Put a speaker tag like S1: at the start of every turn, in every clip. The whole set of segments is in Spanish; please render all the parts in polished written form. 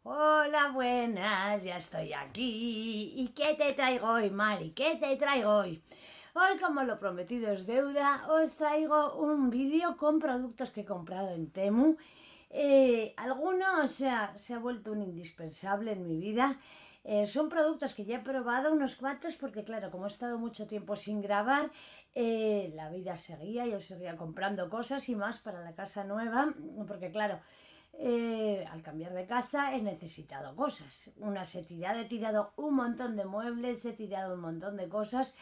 S1: Hola, buenas, ya estoy aquí. ¿Y qué te traigo hoy, Mari? ¿Qué te traigo hoy? Hoy, como lo prometido es deuda, os traigo un vídeo con productos que he comprado en Temu. Algunos se ha vuelto un indispensable en mi vida. Son productos que ya he probado unos cuantos porque, claro, como he estado mucho tiempo sin grabar, la vida seguía, yo seguía comprando cosas y más para la casa nueva, porque, claro, al cambiar de casa he necesitado cosas. He tirado un montón de muebles, he tirado un montón de cosas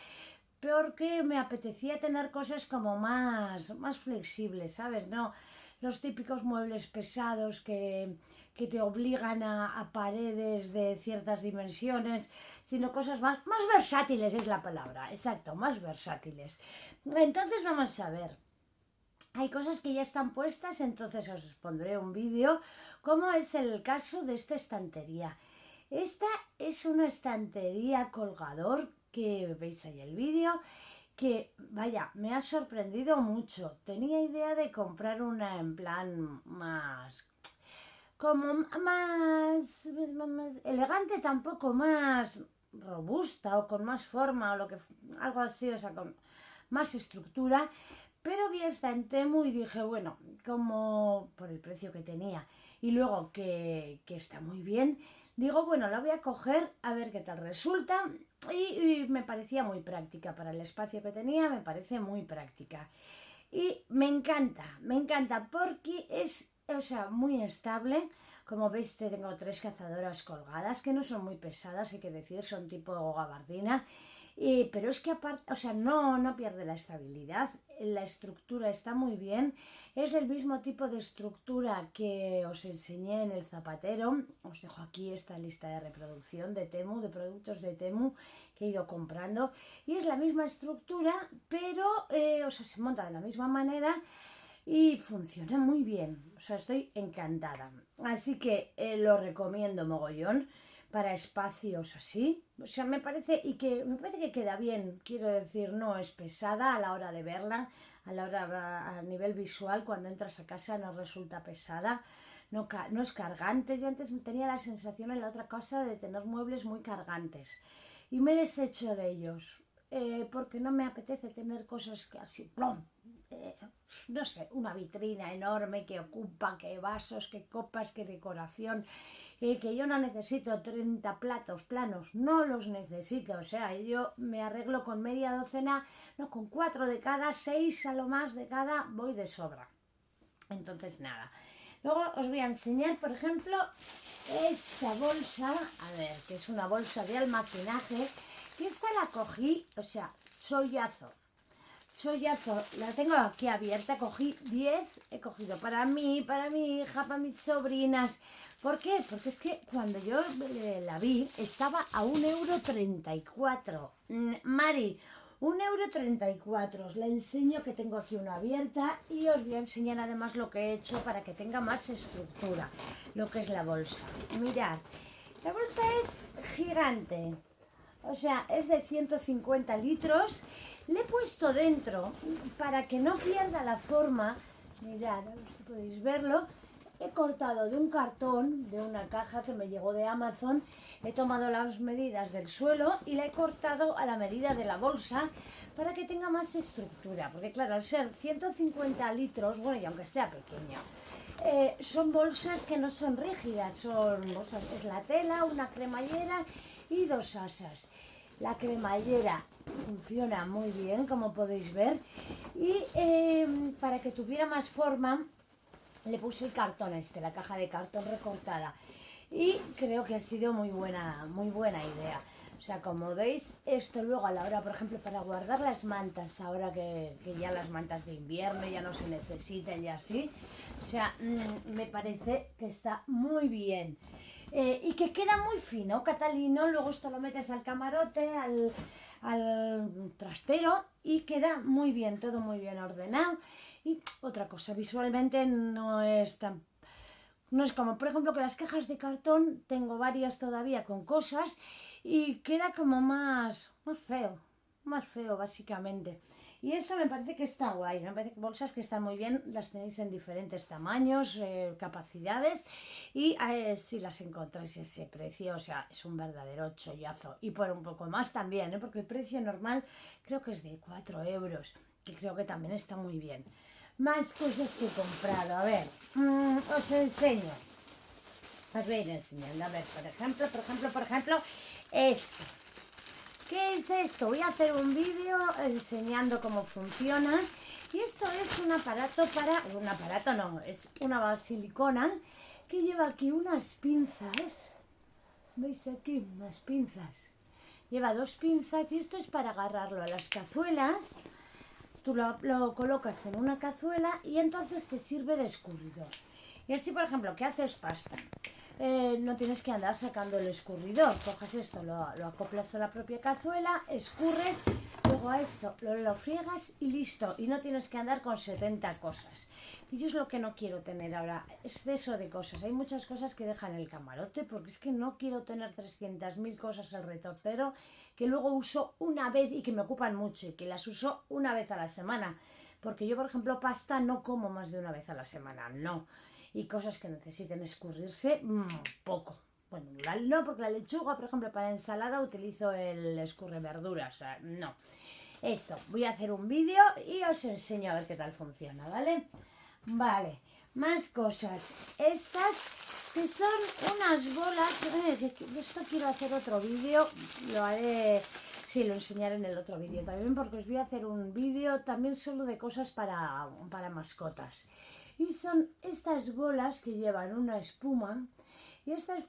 S1: porque me apetecía tener cosas como más flexibles, ¿sabes? No los típicos muebles pesados que te obligan a paredes de ciertas dimensiones, sino cosas más versátiles es la palabra, exacto, más versátiles. Entonces vamos a ver. Hay cosas que ya están puestas, entonces os pondré un vídeo, como es el caso de esta estantería. Esta es una estantería colgador, que veis ahí el vídeo, que vaya, me ha sorprendido mucho. Tenía idea de comprar una en plan más elegante, tampoco más robusta o con más forma o algo así, o sea, con más estructura. Pero vi esta en Temu y dije, bueno, como por el precio que tenía y luego que está muy bien, digo, bueno, la voy a coger a ver qué tal resulta. Y me parecía muy práctica para el espacio que tenía, me parece muy práctica. Y me encanta porque es, o sea, muy estable. Como veis, tengo 3 cazadoras colgadas que no son muy pesadas, hay que decir, son tipo gabardina. Pero es que aparte, o sea, no pierde la estabilidad, la estructura está muy bien, es el mismo tipo de estructura que os enseñé en el zapatero. Os dejo aquí esta lista de reproducción de Temu, de productos de Temu que he ido comprando, y es la misma estructura, pero o sea, se monta de la misma manera y funciona muy bien, o sea, estoy encantada, así que lo recomiendo mogollón para espacios así. O sea, me parece que queda bien, quiero decir, no es pesada a la hora de verla, a nivel visual, cuando entras a casa no resulta pesada, no es cargante. Yo antes tenía la sensación en la otra casa de tener muebles muy cargantes y me he deshecho de ellos. Porque no me apetece tener cosas que así, ¡plum! No sé, una vitrina enorme que ocupa, que vasos, que copas, que decoración, que yo no necesito 30 platos planos, no los necesito. O sea, yo me arreglo con media docena, no, con 4 de cada, 6 a lo más de cada, voy de sobra. Entonces, nada. Luego os voy a enseñar, por ejemplo, esta bolsa, a ver, que es una bolsa de almacenaje, que esta la cogí, o sea, chollazo, la tengo aquí abierta, cogí 10, he cogido para mí, para mi hija, para mis sobrinas. ¿Por qué? Porque es que cuando yo la vi, estaba a 1,34 €. Mari, 1,34 €. Os la enseño, que tengo aquí una abierta, y os voy a enseñar además lo que he hecho para que tenga más estructura, lo que es la bolsa. Mirad, la bolsa es gigante. O sea, es de 150 litros. Le he puesto dentro, para que no pierda la forma, mirad, a ver si podéis verlo, he cortado de un cartón, de una caja que me llegó de Amazon, he tomado las medidas del suelo y la he cortado a la medida de la bolsa para que tenga más estructura, porque claro, al ser 150 litros, bueno, y aunque sea pequeña, son bolsas que no son rígidas, son bolsas, es la tela, una cremallera y 2 asas. La cremallera funciona muy bien, como podéis ver, y para que tuviera más forma le puse el cartón la caja de cartón recortada, y creo que ha sido muy buena idea. O sea, como veis, esto luego a la hora, por ejemplo, para guardar las mantas, ahora que ya las mantas de invierno ya no se necesitan y así, o sea, me parece que está muy bien. Y que queda muy fino, Catalino. Luego esto lo metes al camarote, al trastero, y queda muy bien, todo muy bien ordenado. Y otra cosa, visualmente no es como, por ejemplo, que las cajas de cartón, tengo varias todavía con cosas y queda como más feo básicamente. Y esto me parece que está guay, me parece que bolsas que están muy bien, las tenéis en diferentes tamaños, capacidades y si las encontráis a ese precio, o sea, es un verdadero chollazo. Y por un poco más también, porque el precio normal creo que es de 4 euros, que creo que también está muy bien. Más cosas que he comprado, a ver, os enseño. Os voy a ir enseñando, a ver, por ejemplo, esto. ¿Qué es esto? Voy a hacer un vídeo enseñando cómo funciona. Y esto es un aparato un aparato no, es una silicona que lleva aquí unas pinzas. ¿Veis aquí? Unas pinzas. Lleva 2 pinzas y esto es para agarrarlo a las cazuelas. Tú lo colocas en una cazuela y entonces te sirve de escurridor. Y así, por ejemplo, ¿qué haces pasta? No tienes que andar sacando el escurridor. Coges esto, lo acoplas a la propia cazuela, escurres, luego a esto lo friegas y listo. Y no tienes que andar con 70 cosas. Y yo es lo que no quiero tener ahora, exceso de cosas. Hay muchas cosas que dejan el camarote porque es que no quiero tener 300.000 cosas al retortero que luego uso una vez y que me ocupan mucho y que las uso una vez a la semana. Porque yo, por ejemplo, pasta no como más de una vez a la semana, no. Y cosas que necesiten escurrirse, poco. Bueno, no, porque la lechuga, por ejemplo, para ensalada utilizo el escurre verduras, o sea, no. Esto, voy a hacer un vídeo y os enseño a ver qué tal funciona, ¿vale? Vale, más cosas. Estas que son unas bolas, de esto quiero hacer otro vídeo, lo haré, sí, lo enseñaré en el otro vídeo también, porque os voy a hacer un vídeo también solo de cosas para mascotas. Y son estas bolas que llevan una espuma. Y estas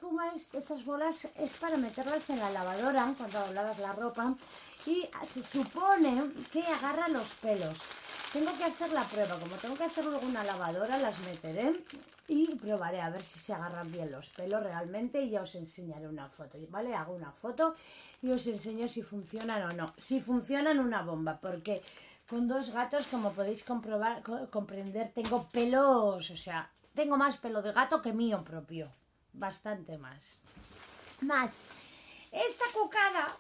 S1: bolas es para meterlas en la lavadora cuando lavas la ropa. Y se supone que agarra los pelos. Tengo que hacer la prueba. Como tengo que hacer luego una lavadora, las meteré y probaré a ver si se agarran bien los pelos realmente. Y ya os enseñaré una foto. ¿Vale? Hago una foto y os enseño si funcionan o no. Si funcionan, una bomba. Porque con 2 gatos, como podéis comprender, tengo pelos, o sea, tengo más pelo de gato que mío propio. Bastante más. Esta cucada,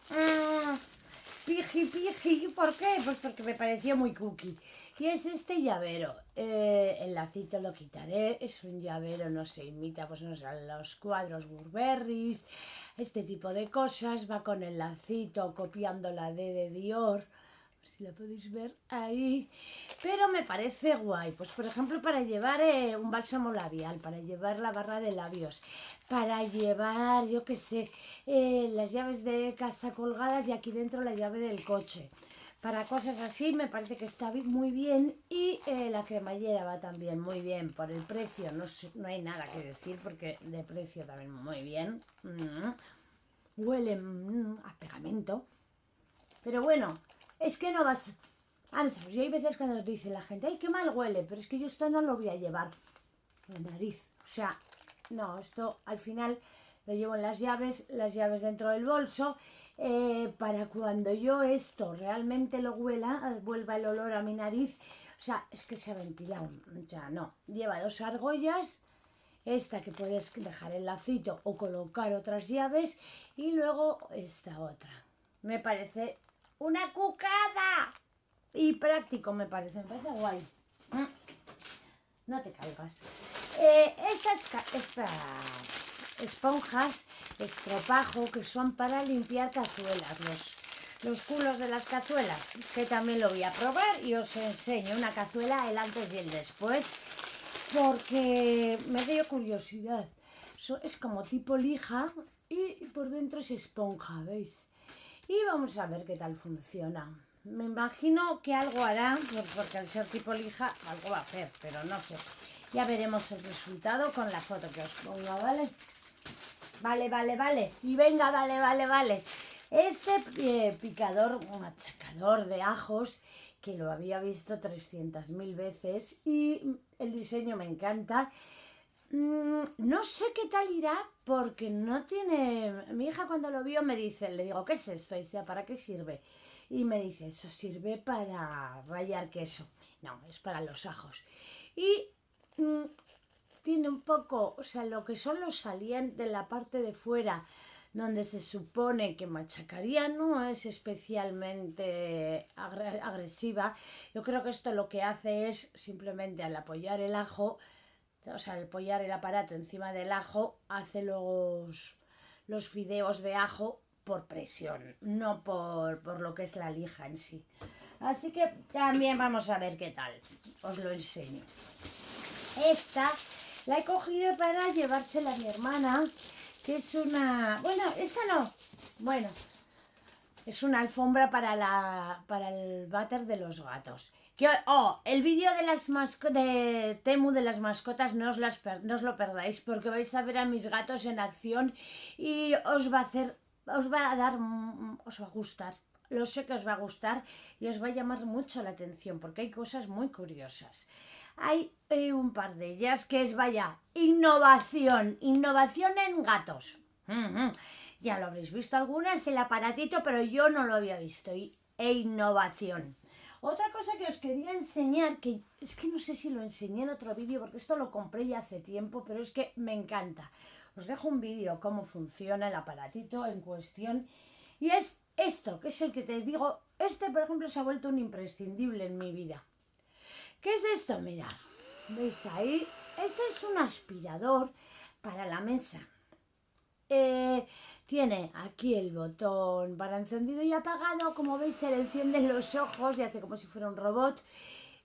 S1: piji, ¿por qué? Pues porque me pareció muy cookie. Y es este llavero. El lacito lo quitaré, es un llavero, no se imita, pues no sé, los cuadros Burberrys, este tipo de cosas. Va con el lacito copiando la D de Dior. Si la podéis ver ahí, pero me parece guay, pues por ejemplo para llevar un bálsamo labial, para llevar la barra de labios, para llevar, yo qué sé, las llaves de casa colgadas y aquí dentro la llave del coche. Para cosas así me parece que está muy bien y la cremallera va también muy bien. Por el precio no hay nada que decir porque de precio también muy bien. Huele a pegamento, pero bueno. Es que no vas... Vamos a ver, yo hay veces cuando te dice la gente, ¡ay, qué mal huele! Pero es que yo esto no lo voy a llevar en la nariz. O sea, no, esto al final lo llevo en las llaves dentro del bolso, para cuando yo esto realmente lo huela, vuelva el olor a mi nariz. O sea, es que se ha ventilado. O sea, no. Lleva 2 argollas, esta que puedes dejar el lacito o colocar otras llaves y luego esta otra. Me parece... ¡una cucada! Y práctico me parece guay. No te caigas. Estas esponjas, estropajo, que son para limpiar cazuelas, los culos de las cazuelas, que también lo voy a probar y os enseño una cazuela, el antes y el después, porque me dio curiosidad. Es como tipo lija y por dentro es esponja, ¿veis? Y vamos a ver qué tal funciona. Me imagino que algo hará, porque al ser tipo lija, algo va a hacer, pero no sé. Ya veremos el resultado con la foto que os pongo, ¿vale? Vale. Y venga, vale. Este picador, machacador de ajos, que lo había visto 300.000 veces y el diseño me encanta. No sé qué tal irá porque no tiene... Mi hija cuando lo vio me dice, le digo, ¿qué es esto? Y dice, ¿para qué sirve? Y me dice, eso sirve para rallar queso. No, es para los ajos. Y tiene un poco, o sea, lo que son los salientes, la parte de fuera donde se supone que machacaría, no es especialmente agresiva. Yo creo que esto lo que hace es simplemente al apoyar el ajo, o sea, al apoyar el aparato encima del ajo, hace los fideos de ajo por presión, no por lo que es la lija en sí. Así que también vamos a ver qué tal, os lo enseño. Esta la he cogido para llevársela a mi hermana, que es una... Bueno, esta no. Bueno, es una alfombra para el váter de los gatos. El vídeo de Temu de las mascotas no os lo perdáis, porque vais a ver a mis gatos en acción y os va a gustar. Lo sé que os va a gustar y os va a llamar mucho la atención, porque hay cosas muy curiosas. Hay un par de ellas que es, vaya, innovación en gatos. Ya lo habréis visto algunas, el aparatito, pero yo no lo había visto. Innovación. Otra cosa que os quería enseñar, que es que no sé si lo enseñé en otro vídeo, porque esto lo compré ya hace tiempo, pero es que me encanta. Os dejo un vídeo cómo funciona el aparatito en cuestión. Y es esto, que es el que te digo, por ejemplo se ha vuelto un imprescindible en mi vida. ¿Qué es esto? Mirad, ¿veis ahí? Esto es un aspirador para la mesa. Tiene aquí el botón para encendido y apagado. Como veis, se le encienden los ojos y hace como si fuera un robot.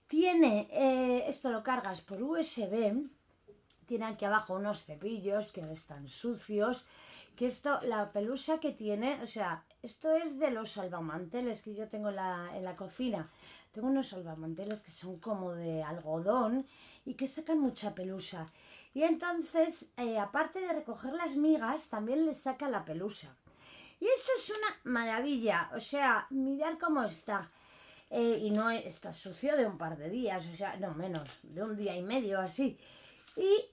S1: Tiene, esto lo cargas por USB. Tiene aquí abajo unos cepillos que están sucios. Que esto, la pelusa que tiene, o sea, esto es de los salvamanteles que yo tengo en la cocina. Tengo unos salvamanteles que son como de algodón y que sacan mucha pelusa. Y entonces, aparte de recoger las migas, también le saca la pelusa. Y esto es una maravilla. O sea, mirad cómo está. Y no está sucio de un par de días, o sea, no menos, de un día y medio así. Y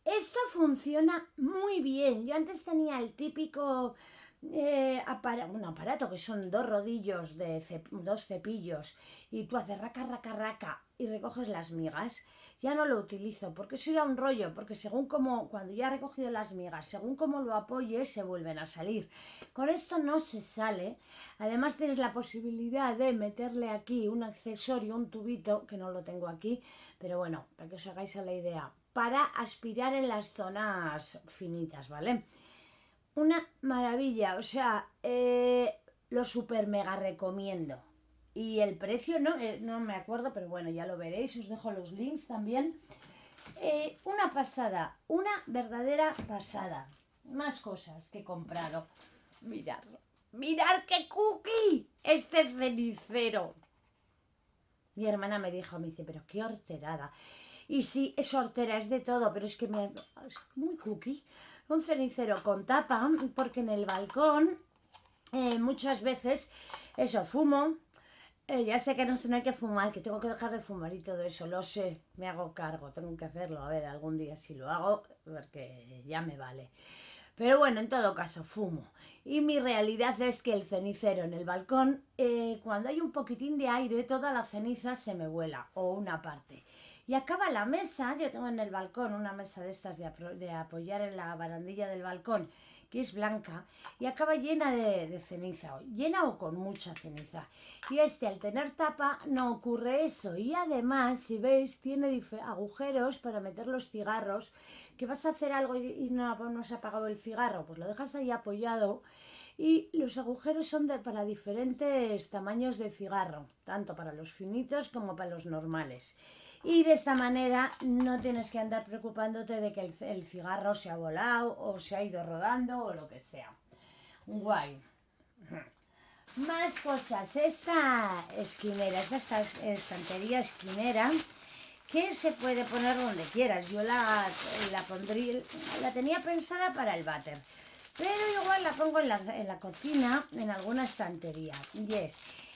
S1: esto funciona muy bien. Yo antes tenía el típico... un aparato que son dos rodillos dos cepillos y tú haces raca, raca, raca y recoges las migas. Ya no lo utilizo porque eso era un rollo, porque según como cuando ya he recogido las migas, según como lo apoyes, se vuelven a salir. Con esto no se sale. Además tienes la posibilidad de meterle aquí un accesorio, un tubito, que no lo tengo aquí, pero bueno, para que os hagáis a la idea, para aspirar en las zonas finitas, ¿vale? Una maravilla, o sea, lo super mega recomiendo. Y el precio no me acuerdo, pero bueno, ya lo veréis, os dejo los links también. Una pasada, una verdadera pasada. Más cosas que he comprado. Mirad qué cookie, este cenicero. Mi hermana me dice, pero qué horterada. Y sí, es hortera, es de todo, pero es que es muy cookie. Un cenicero con tapa, porque en el balcón muchas veces fumo. Ya sé que no hay que fumar, que tengo que dejar de fumar y todo eso, lo sé, me hago cargo, tengo que hacerlo, a ver, algún día si lo hago, porque ya me vale. Pero bueno, en todo caso, fumo. Y mi realidad es que el cenicero en el balcón, cuando hay un poquitín de aire, toda la ceniza se me vuela, o una parte. Y acaba la mesa, yo tengo en el balcón una mesa de estas de apoyar en la barandilla del balcón, que es blanca, y acaba llena de ceniza, llena o con mucha ceniza. Y al tener tapa no ocurre eso. Y además, si veis, tiene agujeros para meter los cigarros, que vas a hacer algo y no has apagado el cigarro, pues lo dejas ahí apoyado. Y los agujeros son para diferentes tamaños de cigarro, tanto para los finitos como para los normales. Y de esta manera no tienes que andar preocupándote de que el cigarro se ha volado o se ha ido rodando o lo que sea. Guay. Más cosas. Esta esquinera, esta estantería esquinera, que se puede poner donde quieras. Yo la tenía pensada para el váter, pero igual la pongo en la cocina, en alguna estantería. Y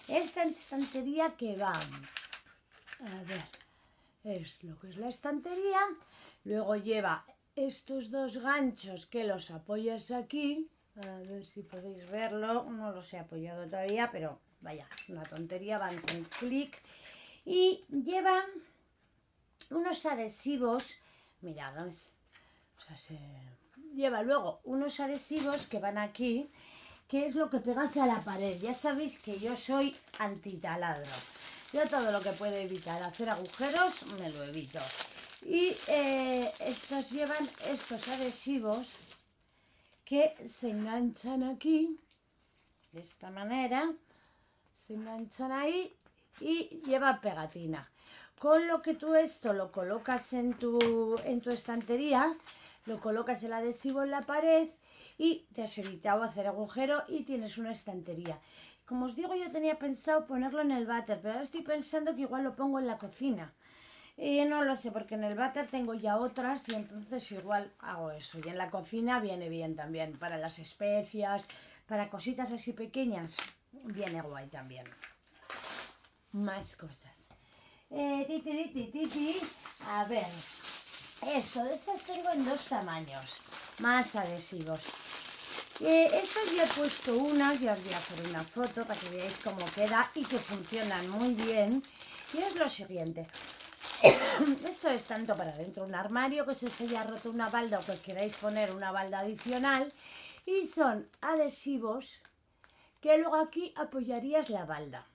S1: esta estantería que va... A ver... Es lo que es la estantería. Luego lleva estos dos ganchos que los apoyas aquí. A ver si podéis verlo. No los he apoyado todavía, pero vaya, es una tontería. Van con clic. Y lleva unos adhesivos. Mirad, lleva luego unos adhesivos que van aquí, que es lo que pegas a la pared. Ya sabéis que yo soy antitaladro. Yo todo lo que puedo evitar hacer agujeros, me lo evito. Y estos llevan estos adhesivos que se enganchan aquí, de esta manera, se enganchan ahí y lleva pegatina. Con lo que tú esto lo colocas en tu estantería, lo colocas el adhesivo en la pared y te has evitado hacer agujero y tienes una estantería. Como os digo, yo tenía pensado ponerlo en el váter, pero ahora estoy pensando que igual lo pongo en la cocina. No lo sé, porque en el váter tengo ya otras y entonces igual hago eso. Y en la cocina viene bien también, para las especias, para cositas así pequeñas, viene guay también. Más cosas. A ver, esto, de estas tengo en 2 tamaños, más adhesivos. Estos ya he puesto unas, ya os voy a hacer una foto para que veáis cómo queda y que funcionan muy bien. Y es lo siguiente. Esto es tanto para dentro de un armario, que se os haya roto una balda o que os queráis poner una balda adicional. Y son adhesivos que luego aquí apoyarías la balda,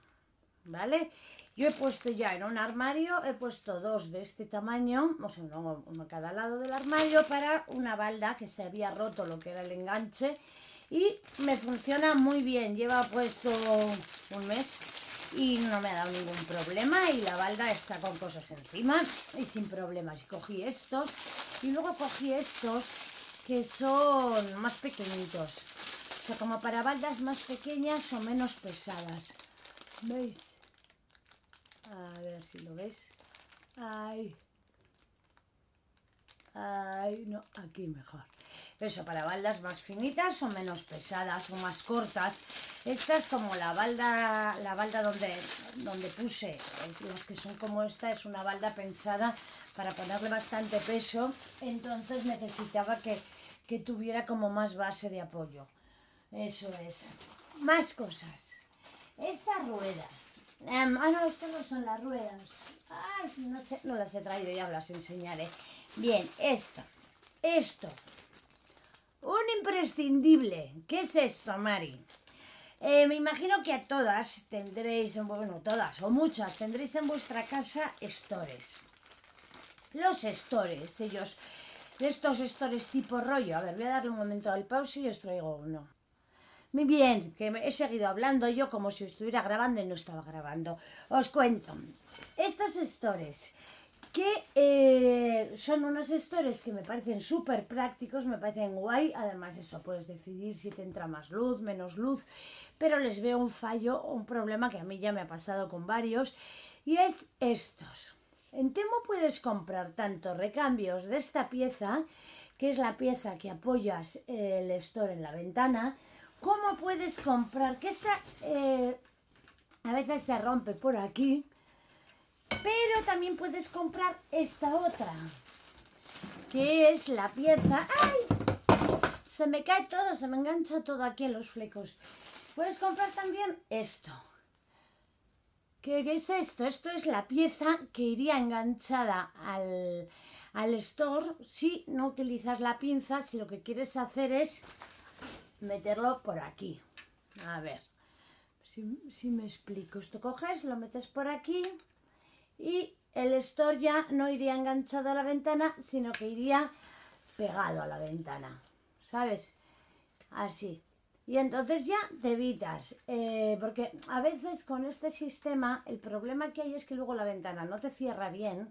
S1: ¿vale? Yo he puesto ya en un armario, he puesto 2 de este tamaño, o sea, uno a cada lado del armario, para una balda que se había roto lo que era el enganche. Y me funciona muy bien, lleva puesto un mes y no me ha dado ningún problema y la balda está con cosas encima y sin problemas. Y cogí estos y luego cogí estos que son más pequeñitos, o sea, como para baldas más pequeñas o menos pesadas. ¿Veis? A ver si lo veis. Ahí. Ahí, no, aquí mejor. Eso, para baldas más finitas o menos pesadas o más cortas. Esta es como la balda donde puse, las que son como esta, es una balda pensada para ponerle bastante peso, entonces necesitaba que tuviera como más base de apoyo. Eso es. Más cosas. Estas ruedas. No, estas no son las ruedas. Ay, no sé, no las he traído, ya os las enseñaré. Bien, esto. Un imprescindible. ¿Qué es esto, Mari? Me imagino que a todas tendréis, bueno, todas o muchas, tendréis en vuestra casa stores. Los stores, estos stores tipo rollo. A ver, voy a darle un momento al pause y os traigo uno. Muy bien, que he seguido hablando yo como si estuviera grabando y no estaba grabando. Os cuento. Estos stores, que son unos stores que me parecen súper prácticos, me parecen guay. Además, eso, puedes decidir si te entra más luz, menos luz. Pero les veo un fallo, un problema que a mí ya me ha pasado con varios. Y es estos. En Temu puedes comprar tanto recambios de esta pieza, que es la pieza que apoyas el store en la ventana, como puedes comprar, que esta a veces se rompe por aquí, pero también puedes comprar esta otra, que es la pieza. ¡Ay! Se me cae todo, se me engancha todo aquí en los flecos. Puedes comprar también esto. ¿Qué es esto? Esto es la pieza que iría enganchada al store si no utilizas la pinza, si lo que quieres hacer es meterlo por aquí. A ver, si me explico. Esto coges, lo metes por aquí y el store ya no iría enganchado a la ventana, sino que iría pegado a la ventana, ¿sabes? Así. Y entonces ya te evitas, porque a veces con este sistema el problema que hay es que luego la ventana no te cierra bien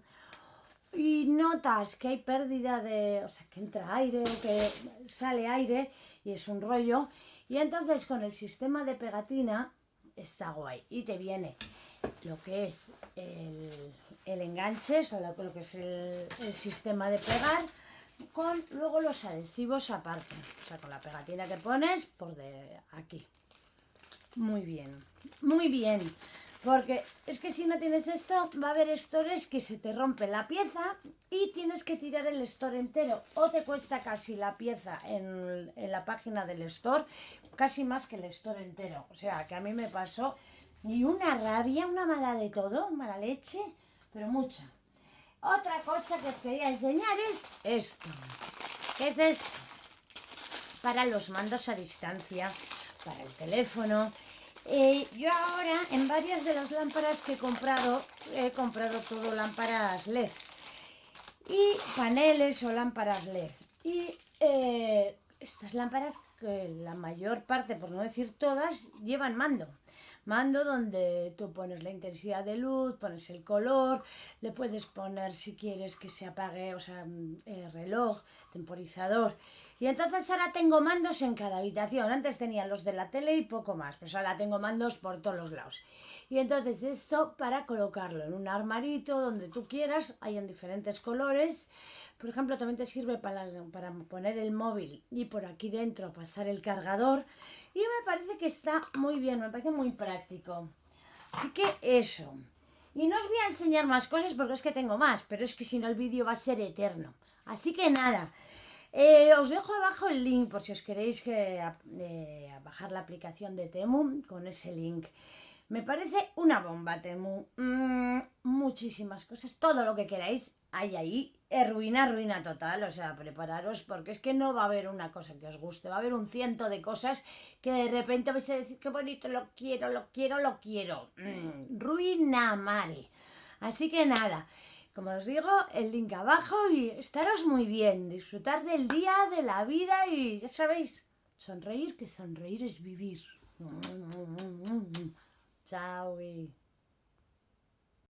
S1: y notas que hay pérdida de, o sea, que entra aire o que sale aire y es un rollo. Y entonces con el sistema de pegatina está guay y te viene lo que es el enganche, o sea, lo que es el sistema de pegar, con luego los adhesivos aparte, o sea, con la pegatina que pones por de aquí. Muy bien, porque es que si no tienes esto va a haber stores que se te rompe la pieza y tienes que tirar el store entero, o te cuesta casi la pieza en la página del store, casi más que el store entero. O sea, que a mí me pasó y una rabia, una mala de todo, mala leche, pero mucha. Otra cosa que os quería enseñar es esto. ¿Qué es esto? para los mandos a distancia, para el teléfono. Yo ahora en varias de las lámparas que he comprado todo lámparas LED y paneles o lámparas LED. Y estas lámparas, que la mayor parte, por no decir todas, llevan mando. Mando donde tú pones la intensidad de luz, pones el color, le puedes poner si quieres que se apague, o sea, reloj, temporizador. Y entonces ahora tengo mandos en cada habitación. Antes tenía los de la tele y poco más, pues ahora tengo mandos por todos los lados. Y entonces esto para colocarlo en un armarito donde tú quieras, hay en diferentes colores. Por ejemplo, también te sirve para poner el móvil y por aquí dentro pasar el cargador. Y me parece que está muy bien, me parece muy práctico. Así que eso. Y no os voy a enseñar más cosas porque es que tengo más, pero es que si no el vídeo va a ser eterno. Así que nada. Os dejo abajo el link por si os queréis bajar la aplicación de Temu con ese link. Me parece una bomba Temu. Muchísimas cosas, todo lo que queráis hay ahí. Ruina total, o sea, prepararos porque es que no va a haber una cosa que os guste, va a haber un ciento de cosas que de repente vais a decir qué bonito, lo quiero. Ruina mare. Así que nada. Como os digo, el link abajo y estaros muy bien, disfrutar del día, de la vida y ya sabéis, sonreír, que sonreír es vivir. Chao.